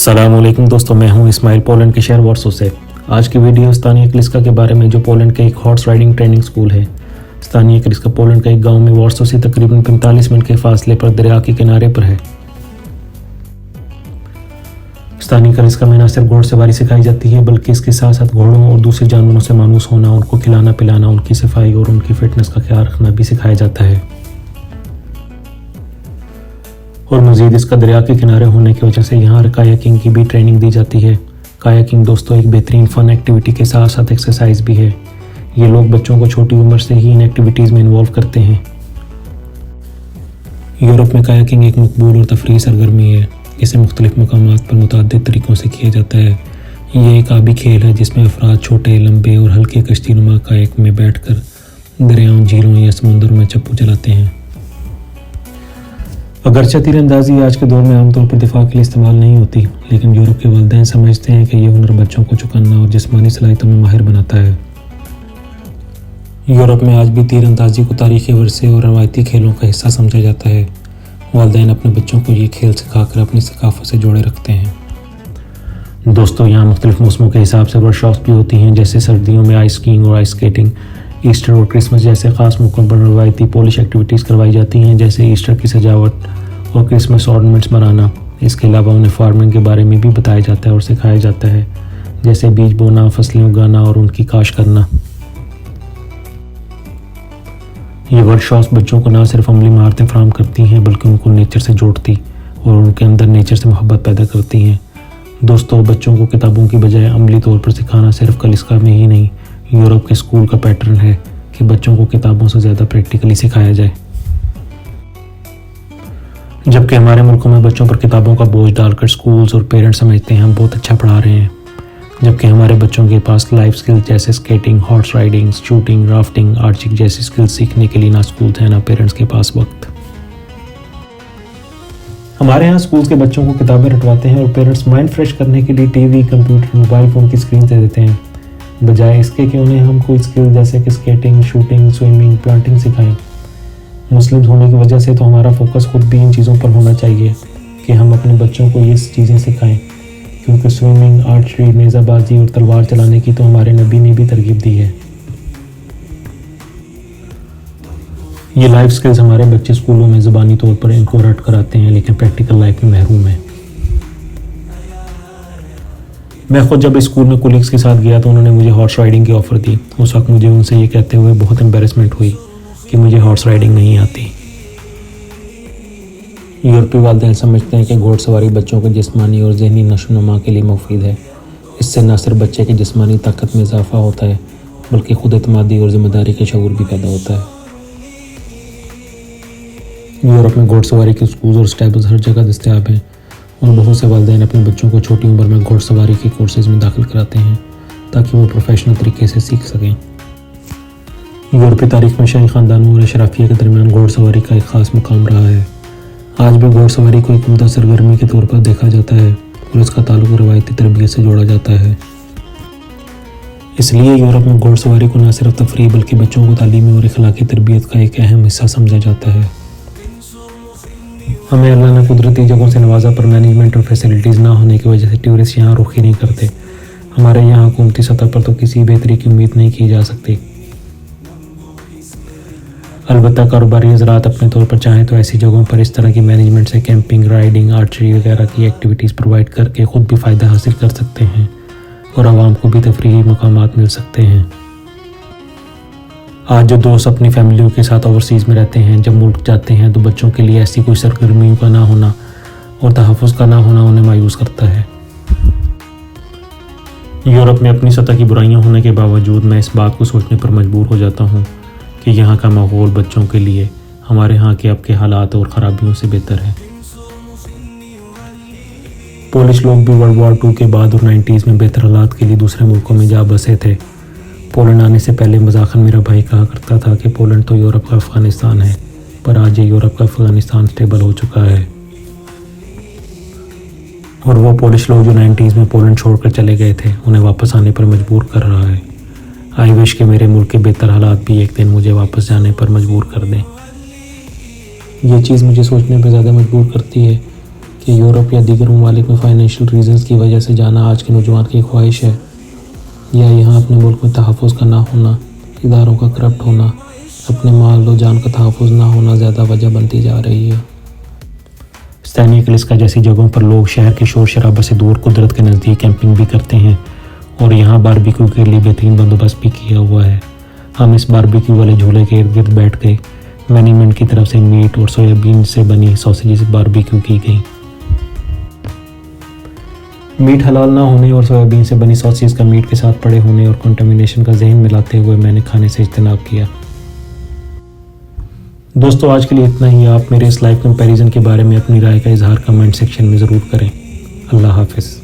अस्सलामुअलैकुम दोस्तों, मैं हूं इस्माइल पोलैंड के शहर वार्सो से। आज की वीडियो स्थानीय क्लिस्का के बारे में, जो पोलैंड के एक हॉर्स राइडिंग ट्रेनिंग स्कूल है। स्थानीय क्लिस्का पोलैंड का एक गांव में वार्सो से तकरीबन 45 मिनट के फासले पर दरिया के किनारे पर है। स्थानीय क्लिस्का में न सिर्फ घोड़सवारी सिखाई जाती है, बल्कि इसके साथ साथ घोड़ों और दूसरे जानवरों से मानूस होना, उनको खिलाना पिलाना, उनकी सफाई और उनकी फिटनेस का ख्याल रखना भी सिखाया जाता है। और मज़ीद इसका दरिया के किनारे होने की वजह से यहाँ कायाकिंग की भी ट्रेनिंग दी जाती है। कायाकिंग दोस्तों एक बेहतरीन फ़न एक्टिविटी के साथ साथ एक्सरसाइज भी है। ये लोग बच्चों को छोटी उम्र से ही इन एक्टिविटीज़ में इन्वॉल्व करते हैं। यूरोप में कायाकिंग एक मकबूल और तफरीही सरगर्मी है। इसे मुख्तलिफ मकामात पर मुतअद्दिद तरीक़ों से किया जाता है। ये एक आबी खेल है जिसमें अफराद छोटे, लंबे और हल्के कश्तीनुमा कायाक में बैठकर दरियाओं, झीलों या समुंदर में चप्पू चलाते हैं। अगरचे तीरंदाजी आज के दौर में आमतौर पर दिफा के लिए इस्तेमाल नहीं होती, लेकिन यूरोप के वालिदैन समझते हैं कि ये हुनर बच्चों को चुकन्ना और जिस्मानी सलाहियतों में माहिर बनाता है। यूरोप में आज भी तीरंदाजी को तारीख़ी वरसे और रवायती खेलों का हिस्सा समझा जाता है। वालिदैन अपने बच्चों को ये खेल सिखाकर अपनी सकाफ़त से जोड़े रखते हैं। दोस्तों, यहाँ मुख्तलिफ मौसमों के हिसाब से वर्कशॉप्स भी होती हैं, जैसे सर्दियों में आइस स्कीइंग और आइस स्केटिंग। ईस्टर और क्रिसमस जैसे ख़ास मौक़ों पर रवायती पोलिश एक्टिविटीज़ करवाई जाती हैं, जैसे ईस्टर की सजावट और क्रिसमस ऑर्नामेंट्स बनाना। इसके अलावा उन्हें फार्मिंग के बारे में भी बताया जाता है और सिखाया जाता है, जैसे बीज बोना, फसलें उगाना और उनकी काश करना। ये वर्कशॉप्स बच्चों को न सिर्फ अमली महारतें फराहम करती हैं, बल्कि उनको नेचर से जोड़ती और उनके अंदर नेचर से मोहब्बत पैदा करती हैं। दोस्तों, बच्चों को किताबों की बजाय अमली तौर पर सिखाना सिर्फ क्लिस्का में ही नहीं, यूरोप के स्कूल का पैटर्न है कि बच्चों को किताबों से ज़्यादा प्रैक्टिकली सिखाया जाए। जबकि हमारे मुल्कों में बच्चों पर किताबों का बोझ डालकर स्कूल्स और पेरेंट्स समझते हैं हम बहुत अच्छा पढ़ा रहे हैं, जबकि हमारे बच्चों के पास लाइफ स्किल्स जैसे skating, horse riding, shooting, rafting, arching जैसी स्किल्स सीखने के लिए ना स्कूल्स हैं ना पेरेंट्स के पास वक्त। हमारे यहाँ स्कूल्स के बच्चों को किताबें रटवाते हैं और पेरेंट्स माइंड फ्रेश करने के लिए टीवी, कंप्यूटर, मोबाइल फ़ोन की स्क्रीन दे देते हैं, बजाय इसके कि उन्हें हम कोई स्किल जैसे कि स्केटिंग, शूटिंग, स्विमिंग, प्लांटिंग सिखाएं। मुस्लिम्स होने की वजह से तो हमारा फोकस खुद भी इन चीज़ों पर होना चाहिए कि हम अपने बच्चों को ये चीज़ें सिखाएं, क्योंकि स्विमिंग, आर्चरी, नेज़ाबाजी और तलवार चलाने की तो हमारे नबी ने भी तरगीब दी है। ये लाइफ स्किल्स हमारे बच्चे स्कूलों में ज़बानी तौर पर इनको रट कराते हैं, लेकिन प्रैक्टिकल लाइफ में महरूम हैं। मैं खुद जब स्कूल में कोलीग्स के साथ गया तो उन्होंने मुझे हॉर्स राइडिंग की ऑफ़र दी। उस वक्त मुझे उनसे ये कहते हुए बहुत एम्बेरसमेंट हुई कि मुझे हॉर्स राइडिंग नहीं आती। यूरोपीय वालिदैन समझते हैं कि घोड़सवारी बच्चों के जिस्मानी और ज़हनी नशोनुमा के लिए मुफीद है। इससे न सिर्फ बच्चे की जिस्मानी ताकत में इजाफा होता है, बल्कि खुद एतमादी और ज़िम्मेदारी का शऊर भी पैदा होता है। यूरोप में घोड़सवारी के स्कूल और स्टेबल्स हर जगह दस्तयाब हैं और बहुत से वालिदैन अपने बच्चों को छोटी उम्र में घोड़सवारी के कोर्सेज़ में दाखिल कराते हैं ताकि वो प्रोफेशनल तरीके से सीख सकें। यूरोपीय तारीख में शाही ख़ानदानों और अशराफिया के दरमियान घोड़सवारी का एक ख़ास मुकाम रहा है। आज भी घोड़सवारी को एक उम्दा सरगर्मी के तौर पर देखा जाता है और इसका ताल्लुक रवायती तरबियत से जोड़ा जाता है। इसलिए यूरोप में घोड़सवारी को न सिर्फ तफरीह बल्कि बच्चों को तालीमी और अखलाकी तरबियत का एक अहम हिस्सा समझा जाता है। हमें अल्लाह ने कुदरती जगहों से नवाजा, पर मैनेजमेंट और फैसिलिटीज़ ना होने की वजह से टूरिस्ट यहाँ रुख ही नहीं करते। हमारे यहाँ हुकूमती सतह पर तो किसी बेहतरी की उम्मीद नहीं की जा सकती। अलबत्ता कारोबारी हज़रात अपने तौर पर चाहें तो ऐसी जगहों पर इस तरह की मैनेजमेंट से कैंपिंग, राइडिंग, आर्चरी वगैरह की एक्टिविटीज़ प्रोवाइड करके ख़ुद भी फ़ायदा हासिल कर सकते हैं और आवाम को भी तफरीही मकामात मिल सकते हैं। आज जो दोस्त अपनी फैमिलियों के साथ ओवरसीज़ में रहते हैं, जब मुल्क जाते हैं तो बच्चों के लिए ऐसी कोई सरगर्मियों का ना होना और तहफ़्फ़ुज़ का ना होना उन्हें मायूस करता है। यूरोप में अपनी सतह की बुराइयां होने के बावजूद मैं इस बात को सोचने पर मजबूर हो जाता हूँ कि यहाँ का माहौल बच्चों के लिए हमारे यहाँ के अब के हालात और ख़राबियों से बेहतर है। पोलिश लोग भी वर्ल्ड वॉर 2 के बाद और 90s में बेहतर हालात के लिए दूसरे मुल्कों में जा बसे थे। पोलैंड आने से पहले मज़ाक़न मेरा भाई कहा करता था कि पोलैंड तो यूरोप का अफ़गानिस्तान है, पर आज ये यूरोप का अफ़गानिस्तान स्टेबल हो चुका है। और वो पोलिश लोग जो 90s में पोलैंड छोड़कर चले गए थे, उन्हें वापस आने पर मजबूर कर रहा है। आई विश कि मेरे मुल्क के बेहतर हालात भी एक दिन मुझे वापस जाने पर मजबूर कर दें। ये चीज़ मुझे सोचने पर ज़्यादा मजबूर करती है कि यूरोप या दीगर ममालिक में फाइनेंशियल रीजंस की वजह से जाना आज के नौजवान की ख्वाहिश है, या यहाँ अपने मुल्क में तहफ़्फ़ुज़ का ना होना, इदारों का करप्ट होना, अपने माल व जान का तहफ़्फ़ुज़ ना होना ज़्यादा वजह बनती जा रही है। स्थानीय कलिस्का जैसी जगहों पर लोग शहर के शोर शराबा से दूर कुदरत के नज़दीक कैंपिंग भी करते हैं और यहाँ बारबेक्यू के लिए बेहतरीन बंदोबस्त भी किया हुआ है। हम इस बारबेक्यू वाले झूले के इर्द गिर्द बैठ गए। मैनेजमेंट की तरफ से मीट और सोयाबीन से बनी सॉसेजेस बारबेक्यू की गई। मीट हलाल ना होने और सोयाबीन से बनी सॉसेज का मीट के साथ पड़े होने और कंटामिनेशन का जहन मिलाते हुए मैंने खाने से इज्तनाब किया। दोस्तों, आज के लिए इतना ही। आप मेरे इस लाइव कंपैरिजन के बारे में अपनी राय का इजहार कमेंट सेक्शन में ज़रूर करें। अल्लाह हाफ़िज़।